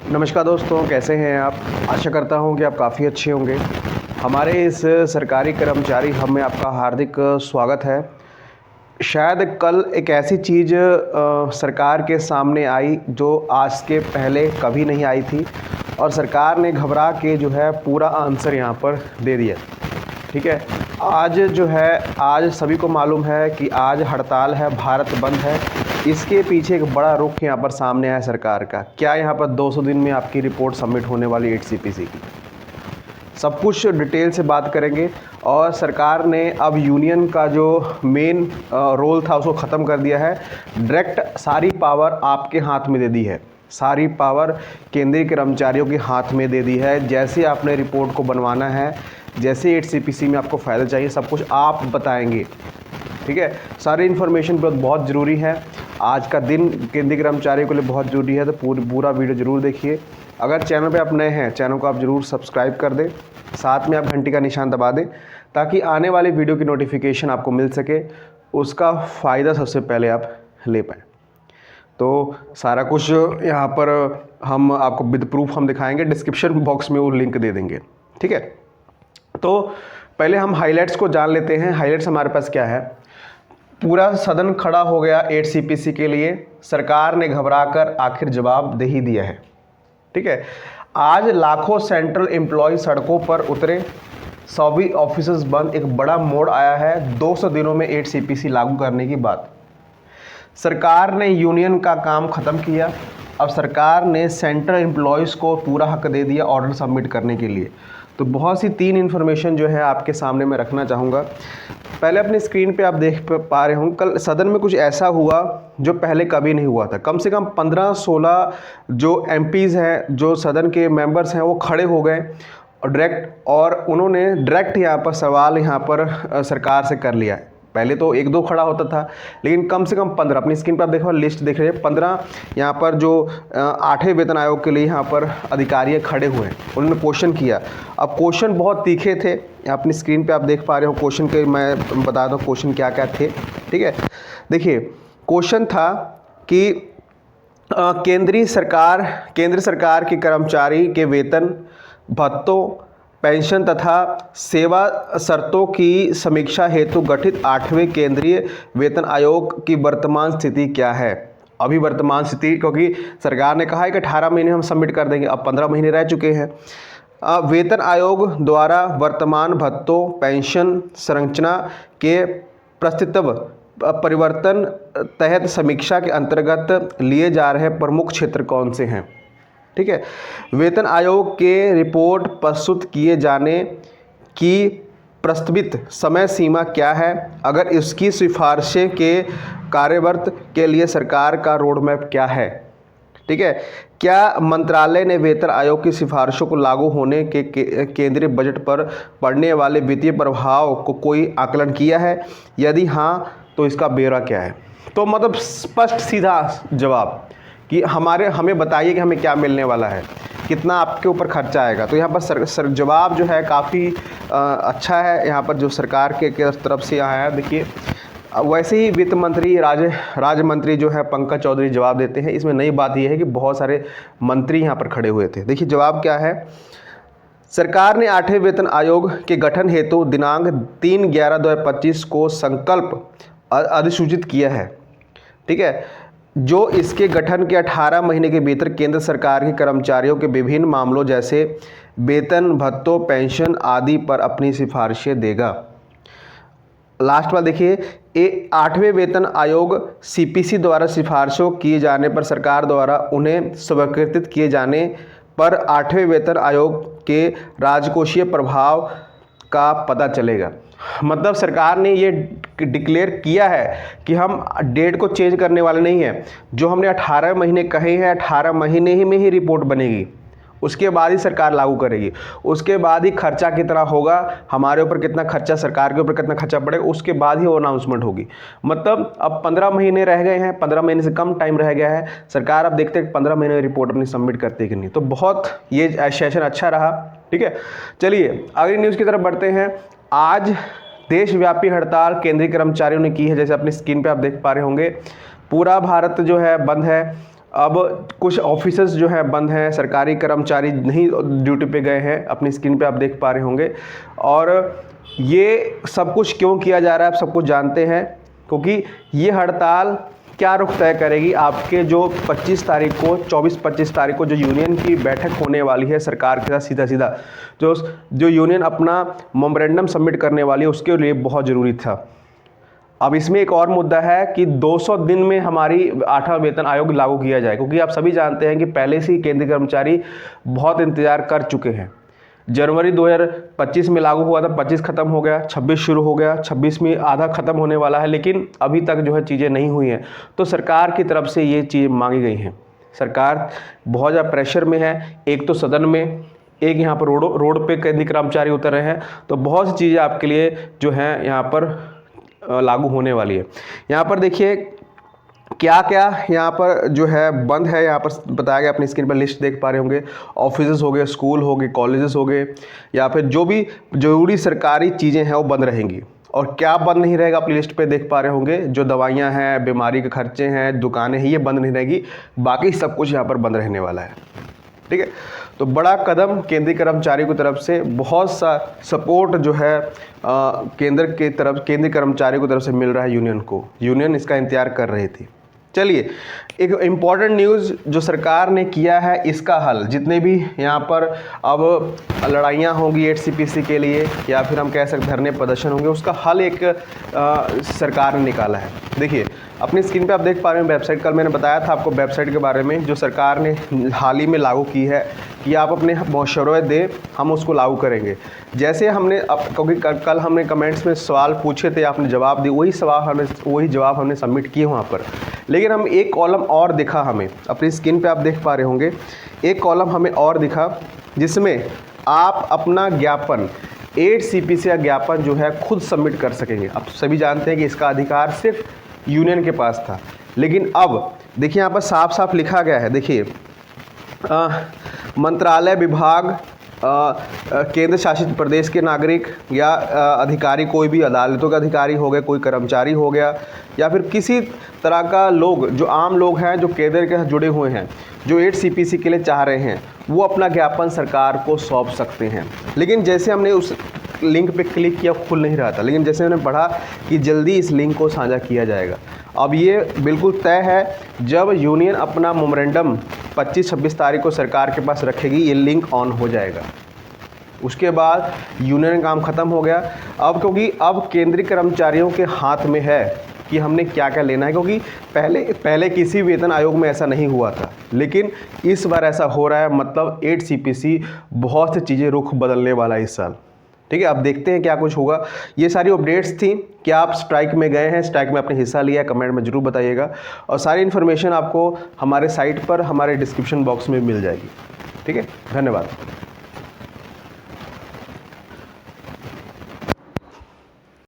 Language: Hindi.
नमस्कार दोस्तों, कैसे हैं आप। आशा करता हूं कि आप काफ़ी अच्छे होंगे। हमारे इस सरकारी कर्मचारी हब में आपका हार्दिक स्वागत है। शायद कल एक ऐसी चीज़ सरकार के सामने आई जो आज के पहले कभी नहीं आई थी और सरकार ने घबरा के जो है पूरा आंसर यहाँ पर दे दिया। ठीक है, आज सभी को मालूम है कि आज हड़ताल है, भारत बंद है। इसके पीछे एक बड़ा रुख यहाँ पर सामने आया सरकार का। क्या यहाँ पर 200 दिन में आपकी रिपोर्ट सबमिट होने वाली 8CPC की, सब कुछ डिटेल से बात करेंगे। और सरकार ने अब यूनियन का जो मेन रोल था उसको ख़त्म कर दिया है। डायरेक्ट सारी पावर आपके हाथ में दे दी है, सारी पावर केंद्रीय कर्मचारियों के हाथ में दे दी है। जैसे आपने रिपोर्ट को बनवाना है, जैसे 8CPC में आपको फ़ायदा चाहिए, सब कुछ आप बताएंगे। ठीक है, सारी इन्फॉर्मेशन बहुत ज़रूरी है। आज का दिन केंद्रीय कर्मचारियों के लिए बहुत ज़रूरी है, तो पूरा वीडियो ज़रूर देखिए। अगर चैनल पे आप नए हैं, चैनल को आप ज़रूर सब्सक्राइब कर दें, साथ में आप घंटी का निशान दबा दें ताकि आने वाली वीडियो की नोटिफिकेशन आपको मिल सके, उसका फ़ायदा सबसे पहले आप ले पाएँ। तो सारा कुछ यहाँ पर हम आपको विद प्रूफ हम दिखाएंगे, डिस्क्रिप्शन बॉक्स में वो लिंक दे देंगे। ठीक है, तो पहले हम हाइलाइट्स को जान लेते हैं। हाइलाइट्स हमारे पास क्या है। पूरा सदन खड़ा हो गया 8CPC के लिए। सरकार ने घबराकर आखिर जवाब दे ही दिया है। ठीक है, आज लाखों सेंट्रल एम्प्लॉय सड़कों पर उतरे, सभी ऑफिसेज बंद। एक बड़ा मोड़ आया है 200 दिनों में 8CPC लागू करने की बात। सरकार ने यूनियन का काम ख़त्म किया। अब सरकार ने सेंट्रल एम्प्लॉयज़ को पूरा हक दे दिया ऑर्डर सबमिट करने के लिए। तो बहुत सी 3 इन्फॉर्मेशन जो है आपके सामने मैं रखना चाहूँगा। पहले अपनी स्क्रीन पे आप देख पा रहे होंगे, कल सदन में कुछ ऐसा हुआ जो पहले कभी नहीं हुआ था। कम से कम 15-16 जो MPs हैं, जो सदन के मेंबर्स हैं, वो खड़े हो गए और उन्होंने डायरेक्ट यहाँ पर सवाल यहाँ पर सरकार से कर लिया है। पहले तो 1-2 खड़ा होता था, लेकिन कम से कम 15, अपनी स्क्रीन पर आप देखो, लिस्ट देख रहे हैं, 15 यहाँ पर जो 8वें वेतन आयोग के लिए यहाँ पर अधिकारी खड़े हुए हैं, उन्होंने क्वेश्चन किया। अब क्वेश्चन बहुत तीखे थे, अपनी स्क्रीन पे आप देख पा रहे हो क्वेश्चन के। मैं बता दूँ क्वेश्चन क्या क्या थे। ठीक है, देखिए क्वेश्चन था कि केंद्र सरकार के कर्मचारी के वेतन, भत्तों, पेंशन तथा सेवा शर्तों की समीक्षा हेतु गठित 8वें केंद्रीय वेतन आयोग की वर्तमान स्थिति क्या है। अभी वर्तमान स्थिति, क्योंकि सरकार ने कहा है कि 18 महीने हम सबमिट कर देंगे, अब 15 महीने रह चुके हैं। वेतन आयोग द्वारा वर्तमान भत्तों, पेंशन संरचना के प्रस्तावित परिवर्तन तहत समीक्षा के अंतर्गत लिए जा रहे प्रमुख क्षेत्र कौन से हैं। ठीक है, वेतन आयोग के रिपोर्ट प्रस्तुत किए जाने की प्रस्तावित समय सीमा क्या है। अगर इसकी सिफारिशें के कार्यान्वयन के लिए सरकार का रोड मैप क्या है। ठीक है, क्या मंत्रालय ने वेतन आयोग की सिफारिशों को लागू होने के केंद्रीय बजट पर पड़ने वाले वित्तीय प्रभाव को कोई आकलन किया है। यदि हाँ, तो इसका ब्यौरा क्या है। तो मतलब स्पष्ट सीधा जवाब कि हमें बताइए कि हमें क्या मिलने वाला है, कितना आपके ऊपर खर्चा आएगा। तो यहाँ पर जवाब जो है काफ़ी अच्छा है, यहाँ पर जो सरकार के तरफ से आया है। देखिए, वैसे ही वित्त मंत्री राज्य मंत्री जो है पंकज चौधरी जवाब देते हैं। इसमें नई बात यह है कि बहुत सारे मंत्री यहाँ पर खड़े हुए थे। देखिए जवाब क्या है। सरकार ने 8वें वेतन आयोग के गठन हेतु दिनांक 3/11/2025 को संकल्प अधिसूचित किया है। ठीक है, जो इसके गठन के 18 महीने के भीतर केंद्र सरकार के कर्मचारियों के विभिन्न मामलों जैसे वेतन, भत्तों, पेंशन आदि पर अपनी सिफारिशें देगा। लास्ट बार देखिए, 8वें वेतन आयोग CPC द्वारा सिफारिशों किए जाने पर सरकार द्वारा उन्हें स्वीकृत किए जाने पर 8वें वेतन आयोग के राजकोषीय प्रभाव का पता चलेगा। मतलब सरकार ने ये डिक्लेयर किया है कि हम डेट को चेंज करने वाले नहीं हैं। जो हमने 18 महीने कहे हैं, 18 महीने ही में ही रिपोर्ट बनेगी, उसके बाद ही सरकार लागू करेगी। उसके बाद ही खर्चा कितना होगा, हमारे ऊपर कितना खर्चा, सरकार के ऊपर कितना खर्चा पड़ेगा, उसके बाद ही वो अनाउंसमेंट होगी। मतलब अब 15 महीने रह गए हैं, 15 महीने से कम टाइम रह गया है। सरकार अब देखते हैं 15 महीने में रिपोर्ट अपनी सबमिट करती है कि नहीं। तो बहुत ये सेशन अच्छा रहा। ठीक है, चलिए अगली न्यूज़ की तरफ बढ़ते हैं। आज देशव्यापी हड़ताल केंद्रीय कर्मचारियों ने की है, जैसे अपनी स्क्रीन पे आप देख पा रहे होंगे। पूरा भारत जो है बंद है। अब कुछ ऑफिसेस जो है बंद हैं, सरकारी कर्मचारी नहीं ड्यूटी पे गए हैं, अपनी स्क्रीन पे आप देख पा रहे होंगे। और ये सब कुछ क्यों किया जा रहा है आप सब कुछ जानते हैं, क्योंकि ये हड़ताल क्या रुख तय करेगी आपके जो 25 तारीख को 24-25 तारीख को जो यूनियन की बैठक होने वाली है सरकार के साथ सीधा सीधा, जो यूनियन अपना मेमोरेंडम सबमिट करने वाली है, उसके लिए बहुत ज़रूरी था। अब इसमें एक और मुद्दा है कि 200 दिन में हमारी 8वां वेतन आयोग लागू किया जाए, क्योंकि आप सभी जानते हैं कि पहले से ही केंद्रीय कर्मचारी बहुत इंतजार कर चुके हैं। जनवरी 2025 में लागू हुआ था, 25 खत्म हो गया, 26 शुरू हो गया, 26 में आधा खत्म होने वाला है, लेकिन अभी तक जो है चीज़ें नहीं हुई हैं। तो सरकार की तरफ से ये चीज़ मांगी गई हैं। सरकार बहुत ज़्यादा प्रेशर में है, एक तो सदन में, एक यहाँ पर रोड पे केंद्रीय कर्मचारी उतर रहे हैं। तो बहुत सी चीज़ें आपके लिए जो हैं यहाँ पर लागू होने वाली है। यहाँ पर देखिए क्या क्या यहाँ पर जो है बंद है, यहाँ पर बताया गया, अपनी स्क्रीन पर लिस्ट देख पा रहे होंगे। ऑफिसेज हो गए, स्कूल हो गए, कॉलेजेस हो गए, या फिर जो भी ज़रूरी सरकारी चीज़ें हैं वो बंद रहेंगी। और क्या बंद नहीं रहेगा अपनी लिस्ट पे देख पा रहे होंगे, जो दवाइयाँ हैं, बीमारी के खर्चे हैं, दुकानें हैं, ये बंद नहीं रहेगी, बाकी सब कुछ यहाँ पर बंद रहने वाला है। ठीक है, तो बड़ा कदम केंद्रीय कर्मचारी की तरफ से, बहुत सा सपोर्ट जो है केंद्रीय कर्मचारी की तरफ से मिल रहा है यूनियन को। यूनियन इसका इंतजार कर रही थी। चलिए, एक इम्पॉर्टेंट न्यूज़ जो सरकार ने किया है, इसका हल, जितने भी यहाँ पर अब लड़ाइयाँ होंगी 8CPC के लिए, या फिर हम कह सकते धरने प्रदर्शन होंगे, उसका हल एक सरकार ने निकाला है। देखिए अपनी स्क्रीन पे आप देख पा रहे हैं वेबसाइट, कल मैंने बताया था आपको वेबसाइट के बारे में, जो सरकार ने हाल ही में लागू की है कि आप अपने मशवरे दें, हम उसको लागू करेंगे। जैसे हमने क्योंकि कल हमने कमेंट्स में सवाल पूछे थे, आपने जवाब दिए, वही जवाब हमने सबमिट किए वहाँ पर। लेकिन हम एक कॉलम और दिखा हमें, अपनी स्क्रीन पे आप देख पा रहे होंगे, एक कॉलम हमें और दिखा जिसमें आप अपना ज्ञापन 8CPC का ज्ञापन जो है खुद सबमिट कर सकेंगे। अब सभी जानते हैं कि इसका अधिकार सिर्फ यूनियन के पास था, लेकिन अब देखिए यहाँ पर साफ साफ लिखा गया है। देखिए मंत्रालय, विभाग, केंद्र शासित प्रदेश के नागरिक या अधिकारी, कोई भी अदालतों के अधिकारी हो गए, कोई कर्मचारी हो गया, या फिर किसी तरह का लोग, जो आम लोग हैं, जो केंद्र के साथ जुड़े हुए हैं, जो 8CPC के लिए चाह रहे हैं, वो अपना ज्ञापन सरकार को सौंप सकते हैं। लेकिन जैसे हमने उस लिंक पे क्लिक किया, खुल नहीं रहा था, लेकिन जैसे हमने पढ़ा कि जल्दी इस लिंक को साझा किया जाएगा। अब ये बिल्कुल तय है, जब यूनियन अपना मेमोरेंडम 25-26 तारीख को सरकार के पास रखेगी, ये लिंक ऑन हो जाएगा। उसके बाद यूनियन काम ख़त्म हो गया। अब क्योंकि अब केंद्रीय कर्मचारियों के हाथ में है कि हमने क्या क्या लेना है, क्योंकि पहले किसी वेतन आयोग में ऐसा नहीं हुआ था, लेकिन इस बार ऐसा हो रहा है। मतलब 8CPC बहुत सी चीज़ें रुख बदलने वाला है इस साल। ठीक है, अब देखते हैं क्या कुछ होगा। ये सारी अपडेट्स थी। क्या आप स्ट्राइक में गए हैं, स्ट्राइक में आपने हिस्सा लिया है, कमेंट में ज़रूर बताइएगा। और सारी इन्फॉर्मेशन आपको हमारे साइट पर, हमारे डिस्क्रिप्शन बॉक्स में मिल जाएगी। ठीक है, धन्यवाद।